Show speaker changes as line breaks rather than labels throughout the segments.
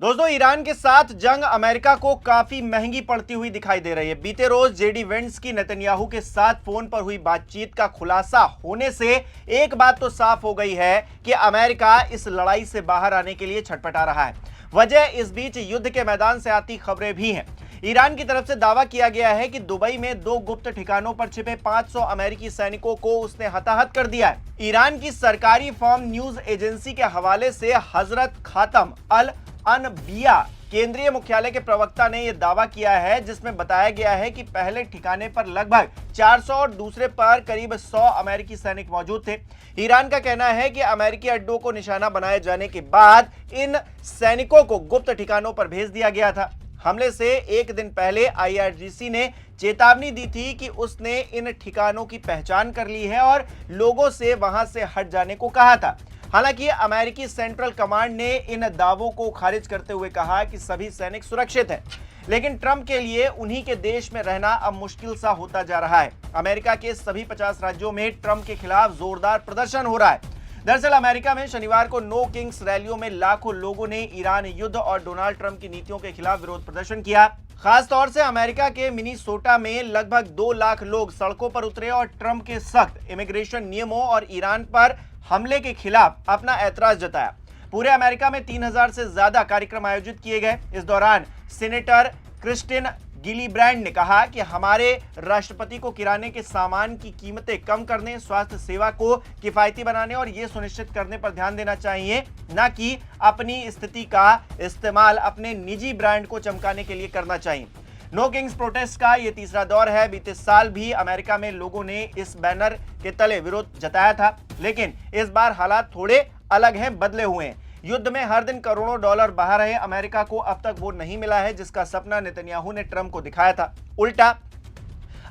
दोस्तों, ईरान के साथ जंग अमेरिका को काफी महंगी पड़ती हुई दिखाई दे रही है। बीते रोज जेडी वेंस की नेतन्याहू के साथ फोन पर हुई बातचीत का खुलासा होने से एक बात तो साफ हो गई है कि अमेरिका इस लड़ाई से बाहर आने के लिए छटपटा रहा है। वजह इस बीच युद्ध के मैदान से आती खबरें भी हैं। ईरान की तरफ से दावा किया गया है कि दुबई में 2 गुप्त ठिकानों पर छिपे 500 अमेरिकी सैनिकों को उसने हताहत कर दिया है। ईरान की सरकारी फर्म न्यूज एजेंसी के हवाले से हजरत खातम अल अनबिया केंद्रीय मुख्यालय के प्रवक्ता ने यह दावा किया है, जिसमें बताया गया है कि पहले ठिकाने पर लगभग 400 और दूसरे पर करीब 100 अमेरिकी सैनिक मौजूद थे। ईरान का कहना है कि अमेरिकी अड्डों को निशाना बनाए जाने के बाद इन सैनिकों को गुप्त ठिकानों पर भेज दिया गया था। हमले से एक दिन पहले आईआरजीसी ने चेतावनी दी थी कि उसने इन ठिकानों की पहचान कर ली है और लोगों से वहां से हट जाने को कहा था। हालांकि अमेरिकी सेंट्रल कमांड ने इन दावों को खारिज करते हुए कहा कि सभी सैनिक सुरक्षित हैं। लेकिन ट्रंप के लिए उन्हीं के देश में रहना अब मुश्किल सा होता जा रहा है। अमेरिका के सभी 50 राज्यों में ट्रंप के खिलाफ जोरदार प्रदर्शन हो रहा है। दरअसल अमेरिका में शनिवार को नो किंग्स रैलियों में लाखों लोगों ने ईरान युद्ध और डोनाल्ड ट्रंप की नीतियों के खिलाफ विरोध प्रदर्शन किया। खासतौर से अमेरिका के मिनीसोटा में लगभग 2 लाख लोग सड़कों पर उतरे और ट्रंप के सख्त इमिग्रेशन नियमों और ईरान पर हमले के खिलाफ अपना ऐतराज जताया। पूरे अमेरिका में 3000 से ज्यादा कार्यक्रम आयोजित किए गए। इस दौरान सीनेटर क्रिस्टिन गिलीब्रैंड ने कहा कि हमारे राष्ट्रपति को किराने के सामान की कीमतें कम करने, स्वास्थ्य सेवा को किफायती बनाने और ये सुनिश्चित करने पर ध्यान देना चाहिए, न कि अपनी स्थिति का इस्तेमाल अपने निजी ब्रांड को चमकाने के लिए करना चाहिए। नो किंग्स प्रोटेस्ट का ये तीसरा दौर है। बीते साल भी अमेरिका में लोगों ने इस बैनर के तले विरोध जताया था, लेकिन इस बार हालात थोड़े अलग हैं, बदले हुए हैं। युद्ध में हर दिन करोड़ों डॉलर बहा रहे अमेरिका को अब तक वो नहीं मिला है जिसका सपना नेतन्याहू ने ट्रंप को दिखाया था। उल्टा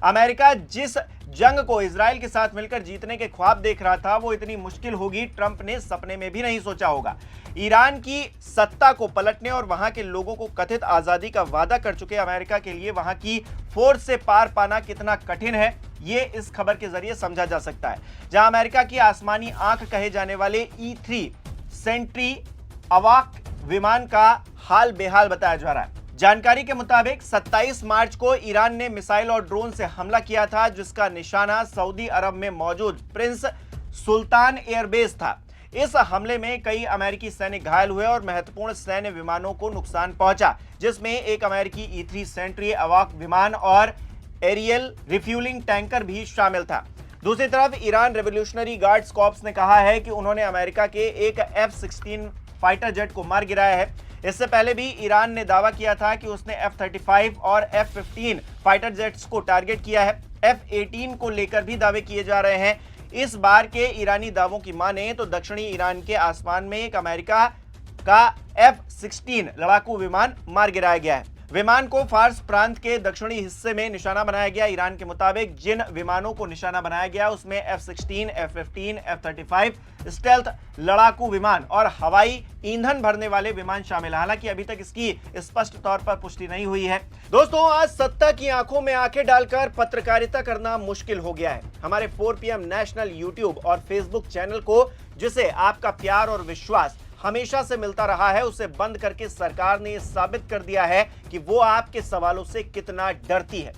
अमेरिका जिस जंग को इजराइल के साथ मिलकर जीतने के ख्वाब देख रहा था, वो इतनी मुश्किल होगी ट्रंप ने सपने में भी नहीं सोचा होगा। ईरान की सत्ता को पलटने और वहां के लोगों को कथित आजादी का वादा कर चुके अमेरिका के लिए वहां की फोर्स से पार पाना कितना कठिन है, ये इस खबर के जरिए समझा जा सकता है। जहां अमेरिका की आसमानी आंख कहे जाने वाले E-3 सेंट्री अवाक विमान का हाल बेहाल बताया जा रहा है। जानकारी के मुताबिक 27 मार्च को ईरान ने मिसाइल और ड्रोन से हमला किया था, जिसका निशाना सऊदी अरब में मौजूद प्रिंस सुल्तान एयरबेस था। इस हमले में कई अमेरिकी सैनिक घायल हुए और महत्वपूर्ण सैन्य विमानों को नुकसान पहुंचा, जिसमें एक अमेरिकी E-3 सेंट्री अवाक विमान और एरियल रिफ्यूलिंग टैंकर भी शामिल था। दूसरी तरफ ईरान रेवोल्यूशनरी गार्ड्स कॉर्प्स ने कहा है कि उन्होंने अमेरिका के एक F-16 फाइटर जेट को मार गिराया है। इससे पहले भी ईरान ने दावा किया था कि उसने F-35 और F-15 फाइटर जेट्स को टारगेट किया है। F-18 को लेकर भी दावे किए जा रहे हैं। इस बार के ईरानी दावों की माने तो दक्षिणी ईरान के आसमान में एक अमेरिका का F-16 लड़ाकू विमान मार गिराया गया है। विमान को फार्स प्रांत के दक्षिणी हिस्से में निशाना बनाया गया। ईरान के मुताबिक जिन विमानों को निशाना बनाया गया उसमें F-16, F-15, F-35 स्टेल्थ लड़ाकू विमान और हवाई ईंधन भरने वाले विमान शामिल हैं। हालांकि अभी तक इसकी स्पष्ट तौर पर पुष्टि नहीं हुई है। दोस्तों, आज सत्ता की आंखों में आंखें डालकर पत्रकारिता करना मुश्किल हो गया है। हमारे 4 PM नेशनल यूट्यूब और फेसबुक चैनल को, जिसे आपका प्यार और विश्वास हमेशा से मिलता रहा है, उसे बंद करके सरकार ने साबित कर दिया है कि वो आपके सवालों से कितना डरती है।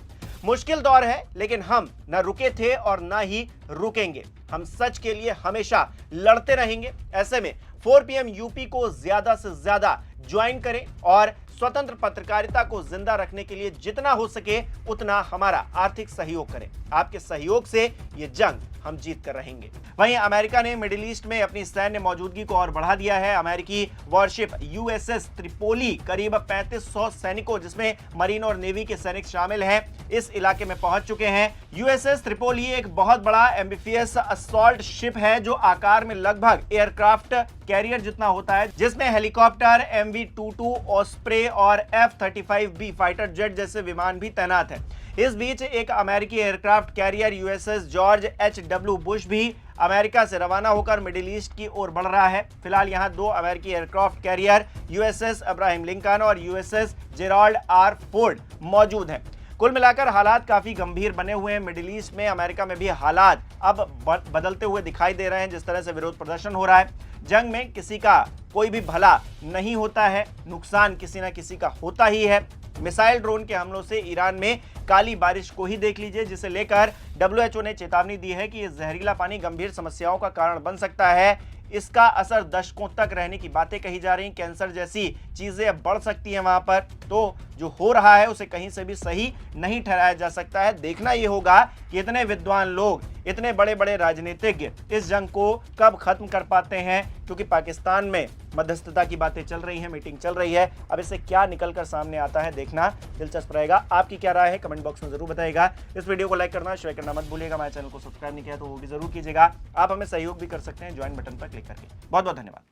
मुश्किल दौर है, लेकिन हम न रुके थे और न ही रुकेंगे। हम सच के लिए हमेशा लड़ते रहेंगे। ऐसे में 4 PM यूपी को ज्यादा से ज्यादा ज्वाइन करें और स्वतंत्र पत्रकारिता को जिंदा रखने के लिए जितना हो सके उतना हमारा आर्थिक सहयोग करें। आपके सहयोग से ये जंग हम जीत कर रहेंगे। वहीं अमेरिका ने मिडिल ईस्ट में अपनी सैन्य मौजूदगी को और बढ़ा दिया है। अमेरिकी वॉरशिप USS त्रिपोली करीब 3500 सैनिकों, जिसमें मरीन और नेवी के सैनिक शामिल हैं, इस इलाके में पहुंच चुके हैं। USS त्रिपोली एक बहुत बड़ा एम्फिबियस असॉल्ट शिप है जो आकार में लगभग एयरक्राफ्ट कैरियर जितना होता है, जिसमें हेलीकॉप्टर MV-22 ऑस्प्रे और F-35B फाइटर जेट जैसे विमान भी तैनात हैं। इस बीच एक अमेरिकी aircraft carrier USS George H.W. Bush भी अमेरिका से रवाना होकर मिडिल ईस्ट की ओर बढ़ रहा है। फिलहाल यहां 2 अमेरिकी aircraft carrier USS Abraham Lincoln और USS जेराल्ड आर फोर्ड मौजूद हैं। कुल मिलाकर हालात काफी गंभीर बने हुए हैं। मिडिल ईस्ट में अमेरिका में भी हालात अब बदलते हुए दिखाई दे रहे हैं। जिस तरह से विरोध प्रदर्शन हो रहा है, जंग में किसी का कोई भी भला नहीं होता है, नुकसान किसी ना किसी का होता ही है। मिसाइल ड्रोन के हमलों से ईरान में काली बारिश को ही देख लीजिए, जिसे लेकर WHO ने चेतावनी दी है कि यह जहरीला पानी गंभीर समस्याओं का कारण बन सकता है। इसका असर दशकों तक रहने की बातें कही जा रही, कैंसर जैसी चीजें बढ़ सकती हैं वहां पर। तो जो हो रहा है उसे कहीं से भी सही नहीं ठहराया जा सकता है। देखना यह होगा कि इतने विद्वान लोग, इतने बड़े बड़े राजनीतिज्ञ इस जंग को कब खत्म कर पाते हैं, क्योंकि पाकिस्तान में मध्यस्थता की बातें चल रही हैं, मीटिंग चल रही है। अब इससे क्या निकलकर सामने आता है देखना दिलचस्प रहेगा। आपकी क्या राय है कमेंट बॉक्स में जरूर बताइएगा। इस वीडियो को लाइक करना, शेयर करना मत भूलिएगा। हमारे चैनल को सब्सक्राइब नहीं किया तो वो भी जरूर कीजिएगा। आप हमें सहयोग भी कर सकते हैं ज्वाइन बटन पर क्लिक करके। बहुत बहुत धन्यवाद।